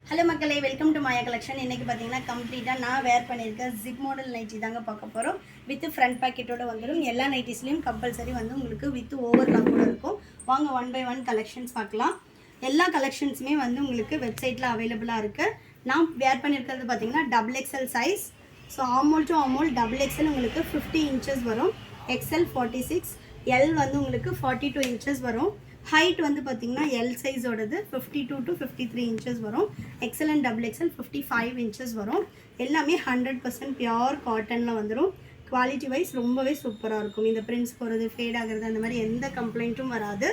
Hello மக்களே, welcome to Maya collection. இன்றைக்கி பார்த்தீங்கன்னா கம்ப்ளீட்டாக நான் வேர் பண்ணியிருக்கேன் ஜிப் மாடல் நைட்டி தாங்க பார்க்க போகிறோம். வித் ஃப்ரண்ட் பாக்கெட்டோட வந்துடும். எல்லா நைட்டிஸ்லேயும் கம்பல்சரி வந்து உங்களுக்கு வித் ஓவர்லாக் கூட இருக்கும். வாங்க ஒன் பை ஒன் கலெக்ஷன்ஸ் பார்க்கலாம். எல்லா கலெக்ஷன்ஸுமே வந்து உங்களுக்கு வெப்சைட்டில் அவைலபிளாக இருக்குது. நான் வேர் பண்ணியிருக்கிறது பார்த்தீங்கன்னா double XL size. So armhole to armhole double XL உங்களுக்கு 50 இன்ச்சஸ் வரும். எக்ஸ்எல் 46, எல் வந்து உங்களுக்கு 42 இன்ச்சஸ் வரும். ஹைட் வந்து பார்த்தீங்கன்னா எல் சைஸோடது 52 to 53 இன்ச்சஸ் வரும். XL and double XL 55 inches வரும். எல்லாமே 100% பியோர் காட்டனில் வந்துடும். குவாலிட்டி வைஸ் ரொம்பவே சூப்பராக இருக்கும். இந்த பிரிண்ட்ஸ் போகிறது, ஃபேட் ஆகிறது, அந்த மாதிரி எந்த கம்ப்ளைண்ட்டும் வராது.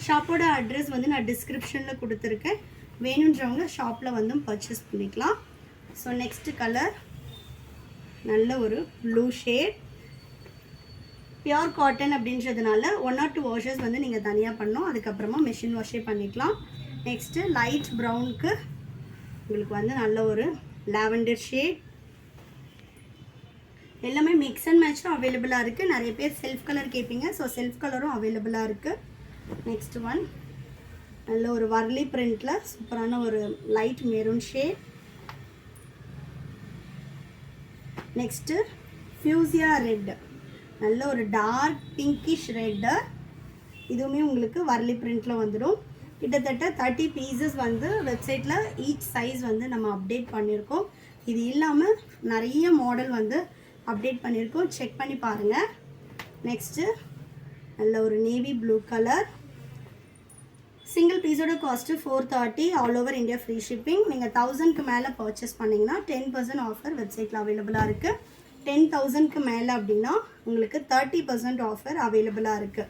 ஷாப்போட அட்ரஸ் வந்து நான் டிஸ்கிரிப்ஷனில் கொடுத்துருக்கேன். வேணுன்றவங்க ஷாப்பில் வந்து பர்ச்சேஸ் பண்ணிக்கலாம். ஸோ நெக்ஸ்ட்டு கலர் நல்ல ஒரு ப்ளூ ஷேட். பியோர் காட்டன் அப்படின்றதுனால 1 or 2 வாஷஸ் வந்து நீங்கள் தனியாக பண்ணணும். அதுக்கப்புறமா மிஷின் வாஷே பண்ணிக்கலாம். நெக்ஸ்ட்டு லைட் ப்ரௌனுக்கு உங்களுக்கு வந்து நல்ல ஒரு லாவெண்டர் ஷேட். எல்லாமே மிக்ஸ் அண்ட் மேட்சும் அவைலபிளாக இருக்குது. நிறைய பேர் செல்ஃப் கலர் கேட்பீங்க. ஸோ செல்ஃப் கலரும் அவைலபிளாக இருக்குது. நெக்ஸ்ட் ஒன் நல்ல ஒரு வர்லி பிரிண்டில் சூப்பரான ஒரு light maroon shade. Next fuchsia red, நல்ல ஒரு டார்க் பிங்கிஷ் ரெட்டு. இதுவுமே உங்களுக்கு வர்லி பிரிண்டில் வந்துடும். கிட்டத்தட்ட 30 பீசஸ் வந்து வெப்சைட்டில் ஈச் சைஸ் வந்து நம்ம அப்டேட் பண்ணியிருக்கோம். இது இல்லாமல் நிறைய மாடல் வந்து அப்டேட் பண்ணியிருக்கோம். செக் பண்ணி பாருங்கள். நெக்ஸ்ட்டு நல்ல ஒரு நேவி ப்ளூ கலர். சிங்கிள் பீஸோட cost 430. All over India free shipping. நீங்கள் 1000க்கு மேலே பர்ச்சேஸ் பண்ணிங்கன்னா 10% ஆஃபர் வெப்சைட்டில் அவைலபிளாக இருக்குது. 10,000க்கு மேலே அப்படின்னா உங்களுக்கு 30% ஆஃபர் அவைலபிளாக இருக்குது.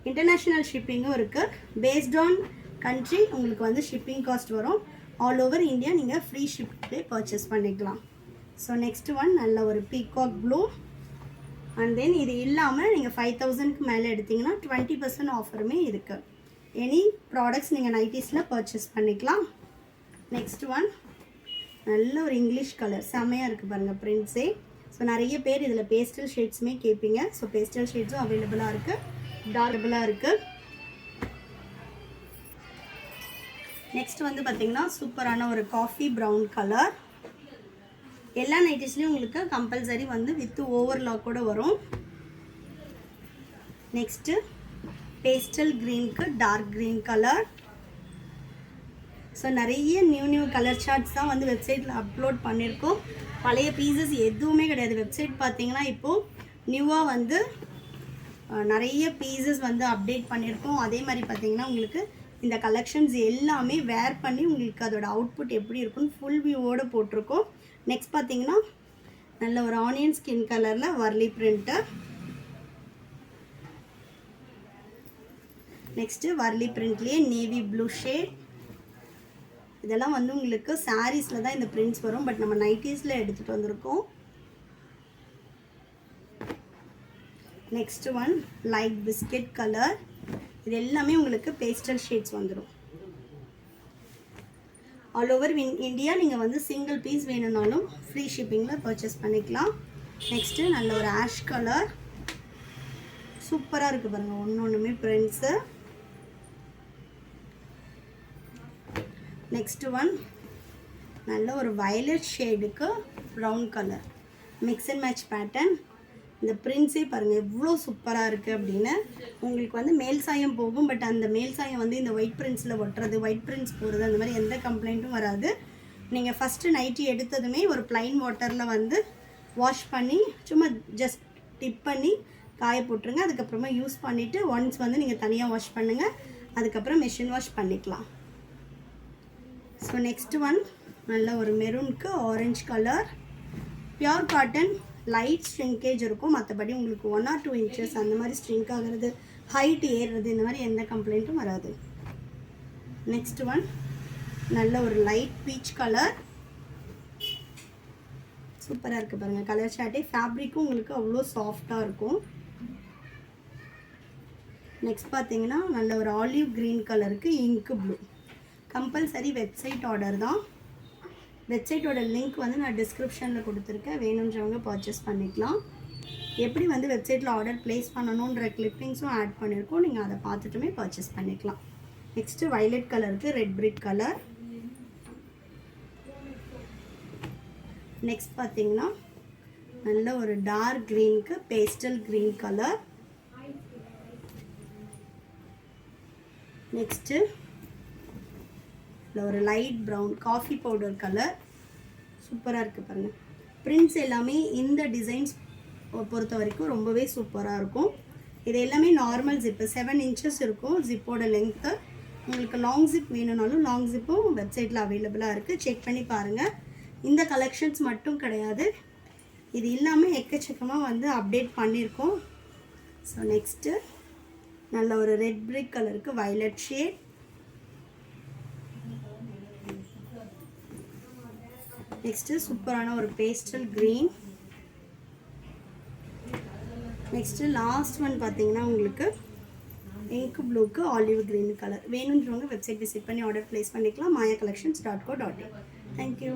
இன்டர்நேஷ்னல் ஷிப்பிங்கும் இருக்குது. பேஸ்ட் ஆன் கண்ட்ரி உங்களுக்கு வந்து ஷிப்பிங் காஸ்ட் வரும். ஆல் ஓவர் இந்தியா நீங்கள் ஃப்ரீ ஷிப்பிங்லேயே பர்ச்சேஸ் பண்ணிக்கலாம். ஸோ நெக்ஸ்ட் ஒன் நல்ல ஒரு பீகாக் ப்ளூ. அண்ட் தென் இது இல்லாமல் நீங்கள் 5,000க்கு மேலே எடுத்திங்கன்னா 20% ஆஃபருமே இருக்குது. எனி ப்ராடக்ட்ஸ் நீங்கள் நைட்டிஸில் பர்ச்சேஸ் பண்ணிக்கலாம். நெக்ஸ்ட் ஒன் நல்ல ஒரு இங்கிலீஷ் கலர், செம்மையாக இருக்குது பாருங்கள் பிரிண்ட்ஸே. ஸோ நிறைய பேர் இதில் பேஸ்டல் ஷேட்ஸுமே கேட்பீங்க. ஸோ பேஸ்டல் ஷேட்ஸும் அவைலபிளாக இருக்குது, டார்க்கபிளாக இருக்குது. நெக்ஸ்ட் வந்து பார்த்திங்கன்னா சூப்பரான ஒரு காஃபி ப்ரௌன் கலர். எல்லா நைட்டிஸ்லேயும் உங்களுக்கு கம்பல்சரி வந்து வித் ஓவர்லாக்கோடு வரும். நெக்ஸ்ட்டு பேஸ்டல் க்ரீனுக்கு டார்க் க்ரீன் கலர். ஸோ நிறைய நியூ கலர் சார்ட்ஸ் தான் வந்து வெப்சைட்டில் அப்லோட் பண்ணியிருக்கோம். பழைய பீசஸ் எதுவுமே கிடையாது. வெப்சைட் பார்த்தீங்கன்னா இப்போது நியூவாக வந்து நிறைய பீசஸ் வந்து அப்டேட் பண்ணியிருக்கோம். அதே மாதிரி பார்த்தீங்கன்னா உங்களுக்கு இந்த கலெக்ஷன்ஸ் எல்லாமே வேர் பண்ணி உங்களுக்கு அதோட அவுட்புட் எப்படி இருக்குன்னு ஃபுல் வியூவோடு போட்டிருக்கோம். நெக்ஸ்ட் பார்த்தீங்கன்னா நல்ல ஒரு ஆனியன் ஸ்கின் கலரில் வர்லி பிரிண்ட்டு. நெக்ஸ்ட்டு வர்லி பிரிண்ட்லேயே நேவி ப்ளூ ஷேட். இதெல்லாம் வந்து உங்களுக்கு சாரீஸில் தான் இந்த பிரிண்ட்ஸ் வரும். பட் நம்ம நைட்டிஸில் எடுத்துகிட்டு வந்திருக்கோம். Next one light biscuit colour. இது எல்லாமே உங்களுக்கு பேஸ்டல் ஷேட்ஸ் வந்துடும். ஆல் ஓவர் இந்தியா நீங்கள் வந்து சிங்கிள் பீஸ் வேணும்னாலும் ஃப்ரீ ஷிப்பிங்கில் பர்ச்சேஸ் பண்ணிக்கலாம். நெக்ஸ்ட்டு நல்ல ஒரு ஆஷ் கலர், சூப்பராக இருக்குது பாருங்கள் ஒன்றுமே பிரிண்ட்ஸு. நெக்ஸ்ட் ஒன் நல்ல ஒரு வயலட் ஷேடுக்கு brown colour, mix and match pattern. இந்த பிரிண்ட்ஸே பாருங்கள் எவ்வளோ சூப்பராக இருக்குது அப்படின்னு. உங்களுக்கு வந்து மேல் சாயம் போகும். பட் அந்த மேல் சாயம் வந்து இந்த ஒயிட் பிரிண்ட்ஸில் ஒட்டுறது, ஒயிட் பிரிண்ட்ஸ் போகிறது, அந்த மாதிரி எந்த கம்ப்ளைண்ட்டும் வராது. நீங்கள் ஃபஸ்ட்டு நைட்டி எடுத்ததுமே ஒரு ப்ளைன் வாட்டரில் வந்து வாஷ் பண்ணி சும்மா ஜஸ்ட் டிப் பண்ணி காய போட்டுருங்க. அதுக்கப்புறமா யூஸ் பண்ணிவிட்டு ஒன்ஸ் வந்து நீங்கள் தனியாக வாஷ் பண்ணுங்கள். அதுக்கப்புறம் மிஷின் வாஷ் பண்ணிக்கலாம். ஸோ நெக்ஸ்ட் ஒன் நல்ல ஒரு மெரூனுக்கு orange colour. Pure cotton, light shrinkage இருக்கும். மற்றபடி உங்களுக்கு 1 or 2 இன்ச்சஸ் அந்த மாதிரி ஸ்ட்ரிங்க் ஆகிறது, ஹைட் ஏறுறது, இந்த மாதிரி எந்த கம்ப்ளைண்ட்டும் வராது. நெக்ஸ்ட் ஒன் நல்ல ஒரு லைட் பீச் கலர். சூப்பராக இருக்குது பாருங்கள் கலர் சார்ட்டே. ஃபேப்ரிக்கும் உங்களுக்கு அவ்வளோ சாஃப்டாக இருக்கும். நெக்ஸ்ட் பார்த்தீங்கன்னா நல்ல ஒரு ஆலிவ் க்ரீன் கலருக்கு இங்கு ப்ளூ. கம்பல்சரி வெப்சைட் ஆர்டர் தான். வெப்சைட்டோட லிங்க் வந்து நான் டிஸ்கிரிப்ஷனில் கொடுத்துருக்கேன். வேணுன்றவங்க பர்ச்சேஸ் பண்ணிக்கலாம். எப்படி வந்து வெப்சைட்டில் ஆர்டர் ப்ளேஸ் பண்ணணுன்ற கிளிப்பிங்ஸும் ஆட் பண்ணியிருக்கோம். நீங்கள் அதை பார்த்துட்டுமே பர்ச்சேஸ் பண்ணிக்கலாம். நெக்ஸ்ட்டு வயலட் கலருக்கு ரெட் பிரிக் கலர். நெக்ஸ்ட் பார்த்தீங்கன்னா நல்ல ஒரு டார்க் க்ரீனுக்கு பேஸ்டல் க்ரீன் கலர். நெக்ஸ்ட்டு ஒரு light brown coffee powder colour. சூப்பராக இருக்குது பாருங்கள். பிரிண்ட்ஸ் எல்லாமே இந்த டிசைன்ஸ் பொறுத்த வரைக்கும் ரொம்பவே சூப்பராக இருக்கும். இது எல்லாமே நார்மல் ஜிப்பு 7 இன்ச்சஸ் இருக்கும் ஜிப்போட லென்த்து. உங்களுக்கு லாங் ஜிப் வேணும்னாலும் லாங் ஜிப்பும் வெப்சைட்டில் அவைலபிளாக இருக்குது, செக் பண்ணி பாருங்கள். இந்த கலெக்ஷன்ஸ் மட்டும் கிடையாது, இது இல்லாமல் எக்கச்சக்கமாக வந்து அப்டேட் பண்ணியிருக்கோம். ஸோ நெக்ஸ்ட்டு நல்ல ஒரு ரெட் பிரிக் கலருக்கு வயலட் ஷேட். நெக்ஸ்ட்டு சூப்பரான ஒரு pastel green. Next last one பார்த்தீங்கன்னா உங்களுக்கு இங்க் ப்ளூக்கு ஆலிவ் க்ரீன் கலர். வேணுன்றவங்க வெப்சைட் விசிட் பண்ணி ஆர்டர் ப்ளேஸ் பண்ணிக்கலாம். maya collections.co.in. தேங்க்யூ.